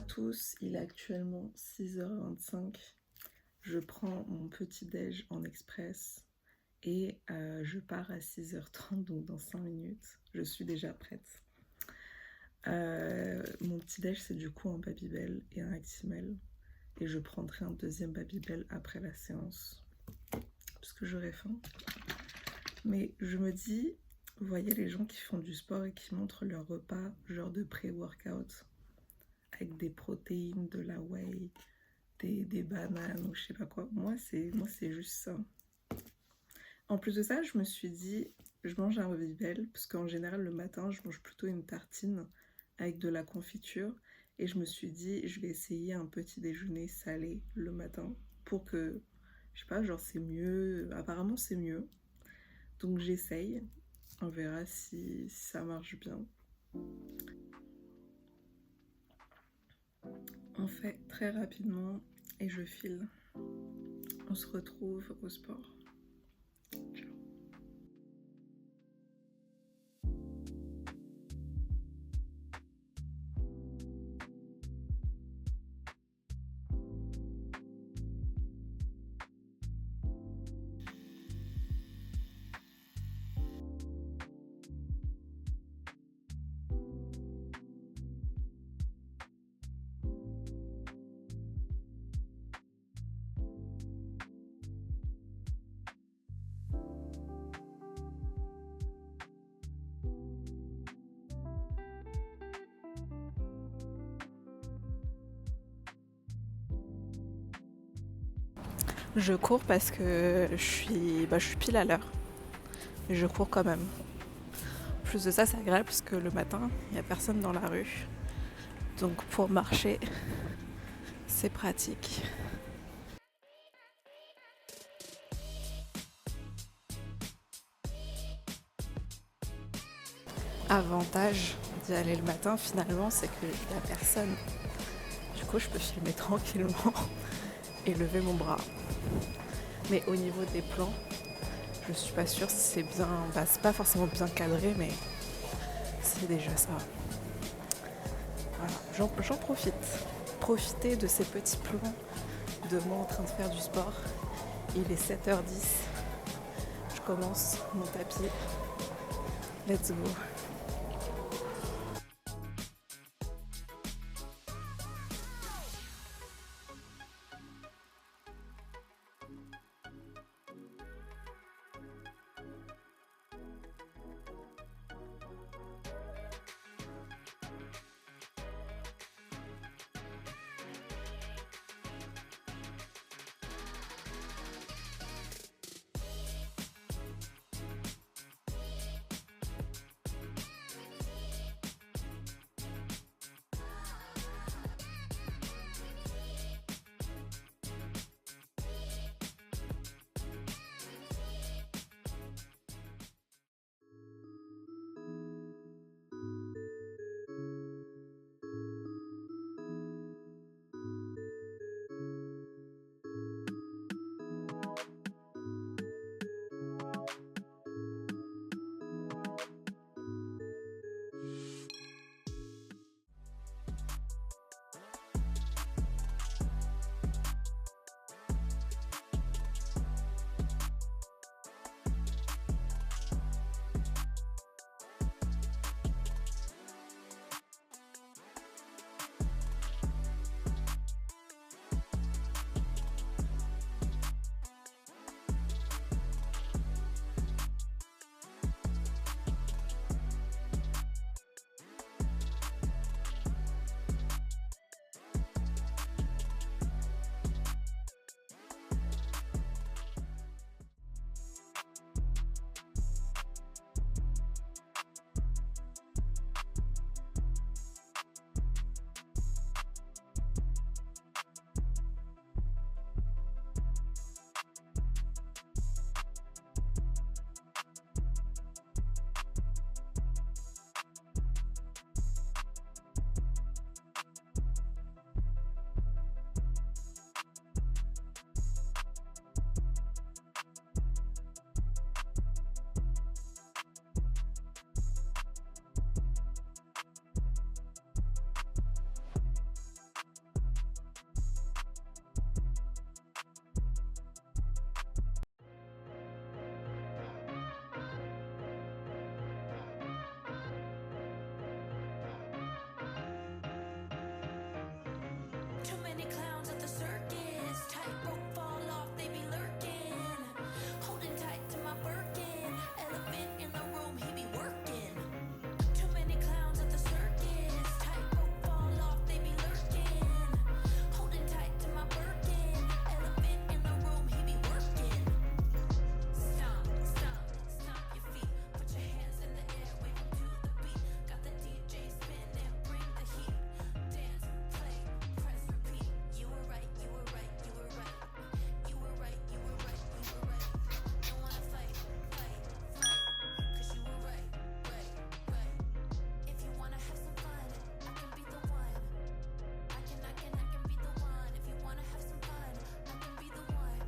à tous, il est actuellement 6h25. Je prends mon petit-déj en express et je pars à 6h30, donc dans 5 minutes. Je suis déjà prête. Mon petit-déj, c'est du coup un Babybel et un Actimel. Et je prendrai un deuxième Babybel après la séance, parce que j'aurai faim. Mais je me dis, vous voyez les gens qui font du sport et qui montrent leur repas, genre de pré-workout, avec des protéines, de la whey, des bananes ou je sais pas quoi. Moi, c'est juste ça. En plus de ça, je me suis dit, je mange un Babybel, parce qu'en général, le matin, je mange plutôt une tartine avec de la confiture. Et je me suis dit, je vais essayer un petit déjeuner salé le matin pour que, je sais pas, genre c'est mieux. Apparemment, c'est mieux. Donc j'essaye. On verra si ça marche bien. On fait très rapidement et je file. On se retrouve au sport. Ciao. Je cours parce que je suis pile à l'heure. Mais je cours quand même. Plus de ça, c'est agréable parce que le matin, il n'y a personne dans la rue. Donc pour marcher, c'est pratique. Avantage d'y aller le matin, finalement, c'est qu'il n'y a personne. Du coup, je peux filmer tranquillement et lever mon bras. Mais au niveau des plans, je suis pas sûre si c'est bien. C'est pas forcément bien cadré, mais c'est déjà ça. Voilà, j'en profite. Profiter de ces petits plans de moi en train de faire du sport. Il est 7h10. Je commence mon tapis. Let's go. Too many clowns at the circus. Tightrope fall off, they be lurking. Holding tight to my Birkin. Elephant in the room, he be working. Too many clowns at the circus. Tightrope fall off, they be lurking. Holding tight to my Birkin. Elephant in the room, he be working. Stomp, stomp, stomp your feet. Put your hands in the air, wave 'em to the beat. Got the DJ spinning, bring the heat. Dance, play, press, repeat. You were right, you were right, you were right. You were right, you were right, you were right. Don't wanna fight, fight, fight. 'Cause you were right, right, right. If you wanna have some fun, I can be the one. I can be the one. If you wanna have some fun, I can be the one.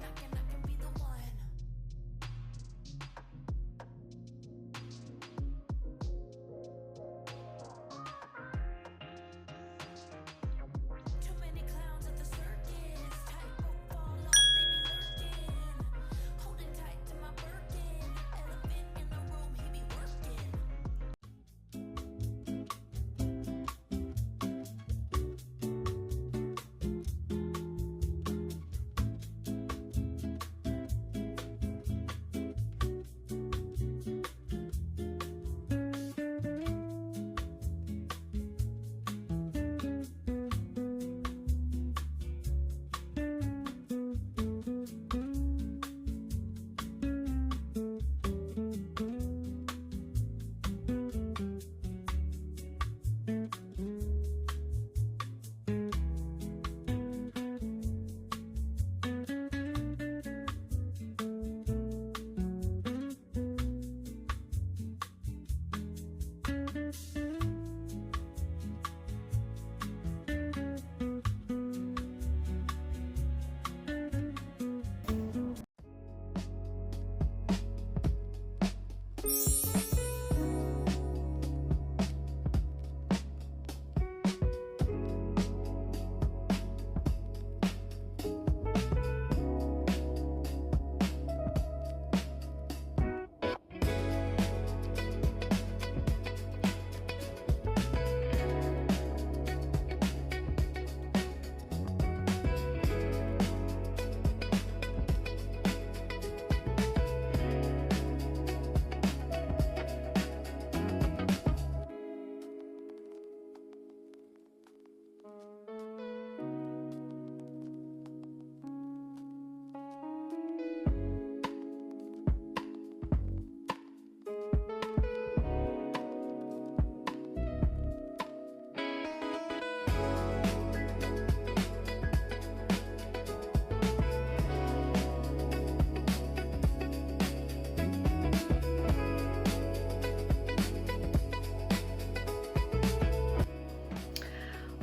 I can be the one. Too many clowns at the circus. Tightrope fall off, they be lurking. Holding tight to my Birkin. Elephant in the room, he be working.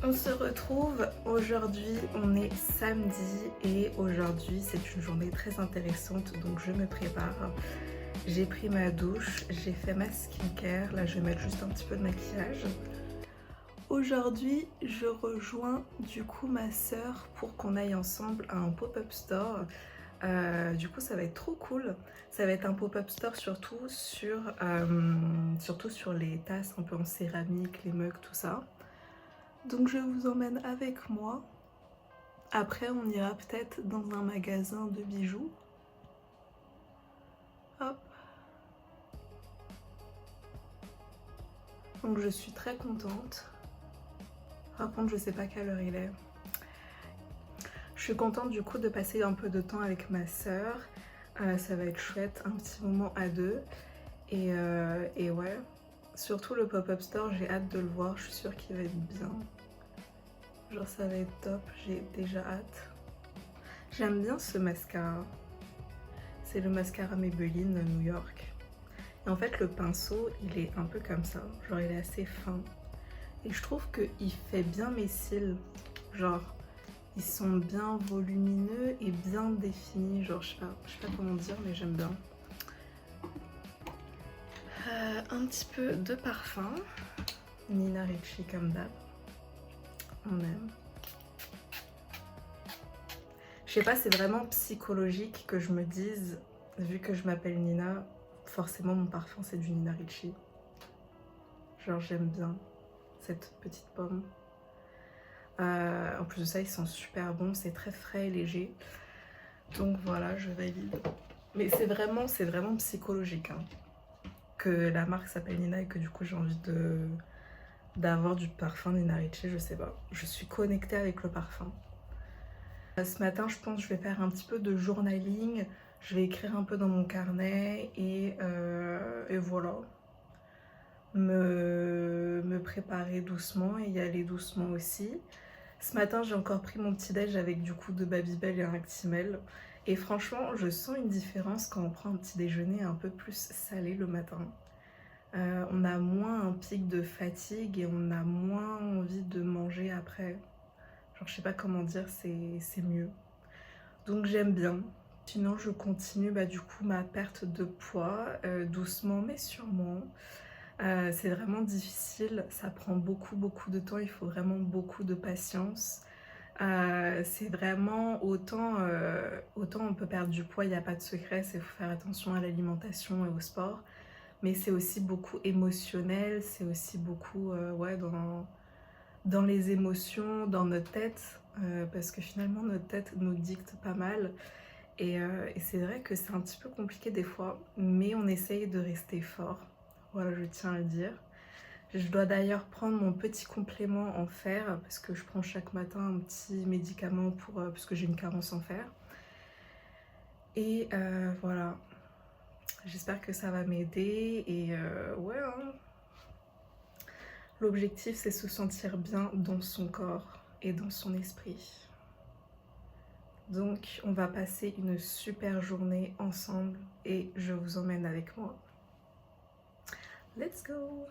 On se retrouve aujourd'hui, on est samedi et aujourd'hui c'est une journée très intéressante donc je me prépare. J'ai pris ma douche, j'ai fait ma skincare, là je vais mettre juste un petit peu de maquillage. Aujourd'hui je rejoins du coup ma soeur pour qu'on aille ensemble à un pop-up store. Du coup ça va être trop cool, ça va être un pop-up store surtout sur les tasses un peu en céramique, les mugs, tout ça. Donc je vous emmène avec moi. Après on ira peut-être dans un magasin de bijoux. Hop. Donc je suis très contente. Par contre je sais pas quelle heure il est. Je suis contente du coup de passer un peu de temps avec ma soeur. Ça va être chouette, un petit moment à deux. Et ouais. Surtout le pop-up store, j'ai hâte de le voir, je suis sûre qu'il va être bien. Genre ça va être top, j'ai déjà hâte. J'aime bien ce mascara. C'est le mascara Maybelline New York. Et en fait le pinceau, il est un peu comme ça, genre il est assez fin. Et je trouve qu'il fait bien mes cils. Genre, ils sont bien volumineux et bien définis. Genre, je sais pas comment dire, mais j'aime bien. Un petit peu de parfum. Nina Ricci comme d'hab. On aime. Je sais pas, c'est vraiment psychologique que je me dise, vu que je m'appelle Nina, forcément mon parfum c'est du Nina Ricci. Genre j'aime bien cette petite pomme. En plus de ça, ils sont super bons, c'est très frais et léger. Donc voilà, je valide. Mais c'est vraiment psychologique, hein, que la marque s'appelle Nina et que du coup j'ai envie d'avoir du parfum Nina Ricci, je sais pas. Je suis connectée avec le parfum. Ce matin, je pense que je vais faire un petit peu de journaling. Je vais écrire un peu dans mon carnet et voilà. Me préparer doucement et y aller doucement aussi. Ce matin, j'ai encore pris mon petit déj avec du coup de Babybel et un Actimel. Et franchement, je sens une différence quand on prend un petit déjeuner un peu plus salé le matin. On a moins un pic de fatigue et on a moins envie de manger après. Genre, je sais pas comment dire, c'est mieux. Donc j'aime bien. Sinon, je continue du coup ma perte de poids, doucement mais sûrement. C'est vraiment difficile, ça prend beaucoup de temps, il faut vraiment beaucoup de patience. C'est vraiment autant on peut perdre du poids, il n'y a pas de secret, c'est faut faire attention à l'alimentation et au sport. Mais c'est aussi beaucoup émotionnel, c'est aussi beaucoup ouais, dans les émotions, dans notre tête, parce que finalement notre tête nous dicte pas mal. Et c'est vrai que c'est un petit peu compliqué des fois, mais on essaye de rester fort. Voilà, je tiens à le dire. Je dois d'ailleurs prendre mon petit complément en fer, parce que je prends chaque matin un petit médicament parce que j'ai une carence en fer. Et voilà, j'espère que ça va m'aider. Et ouais, hein. L'objectif, c'est se sentir bien dans son corps et dans son esprit. Donc, on va passer une super journée ensemble et je vous emmène avec moi. Let's go!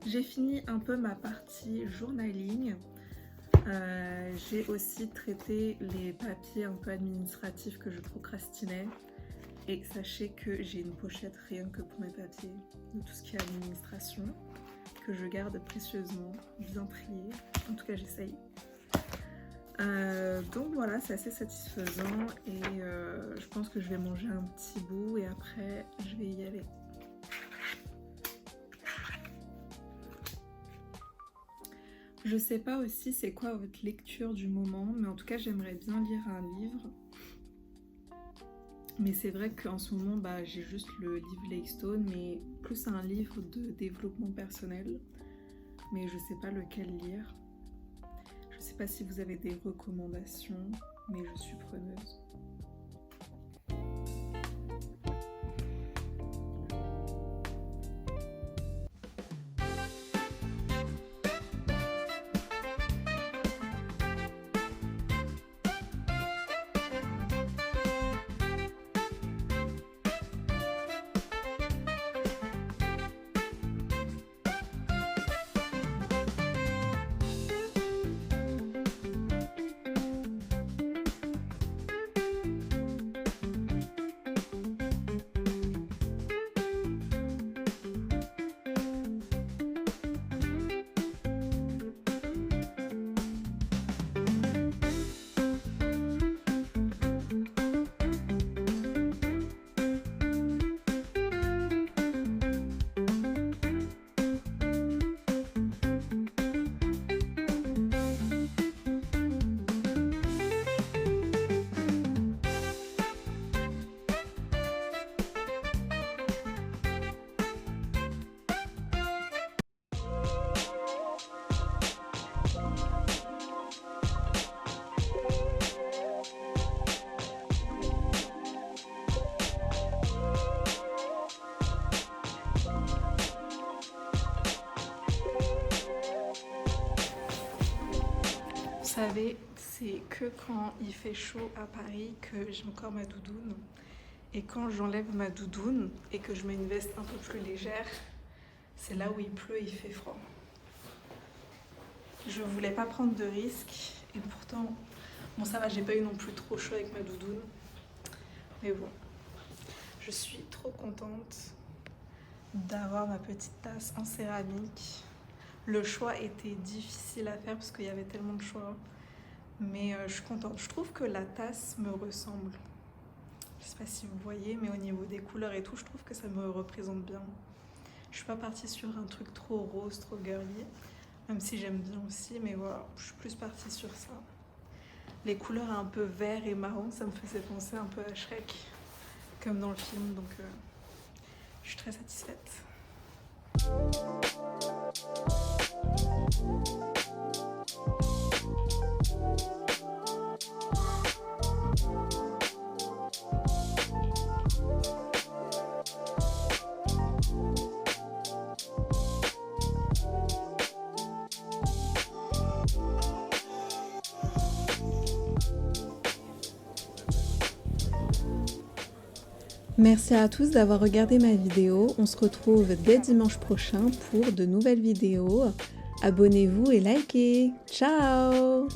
J'ai fini un peu ma partie journaling. J'ai aussi traité les papiers un peu administratifs que je procrastinais. Et sachez que j'ai une pochette rien que pour mes papiers, de tout ce qui est administration, que je garde précieusement, bien trié. En tout cas, j'essaye. Donc voilà, c'est assez satisfaisant et je pense que je vais manger un petit bout et après, je vais y aller. Je sais pas aussi c'est quoi votre lecture du moment, mais en tout cas j'aimerais bien lire un livre. Mais c'est vrai qu'en ce moment j'ai juste le livre Laystone, mais plus un livre de développement personnel. Mais je sais pas lequel lire. Je sais pas si vous avez des recommandations, mais je suis preneuse. savez, c'est que quand il fait chaud à Paris que j'ai encore ma doudoune. Et quand j'enlève ma doudoune et que je mets une veste un peu plus légère, c'est là où il pleut et il fait froid. Je voulais pas prendre de risques et pourtant, bon ça va, j'ai pas eu non plus trop chaud avec ma doudoune. Mais bon, je suis trop contente d'avoir ma petite tasse en céramique. Le choix était difficile à faire parce qu'il y avait tellement de choix. Mais je suis contente. Je trouve que la tasse me ressemble. Je sais pas si vous voyez, mais au niveau des couleurs et tout, je trouve que ça me représente bien. Je suis pas partie sur un truc trop rose, trop girly, même si j'aime bien aussi, mais voilà, je suis plus partie sur ça. Les couleurs un peu vert et marron, ça me faisait penser un peu à Shrek, comme dans le film, donc je suis très satisfaite. Merci à tous d'avoir regardé ma vidéo. On se retrouve dès dimanche prochain pour de nouvelles vidéos. Abonnez-vous et likez. Ciao!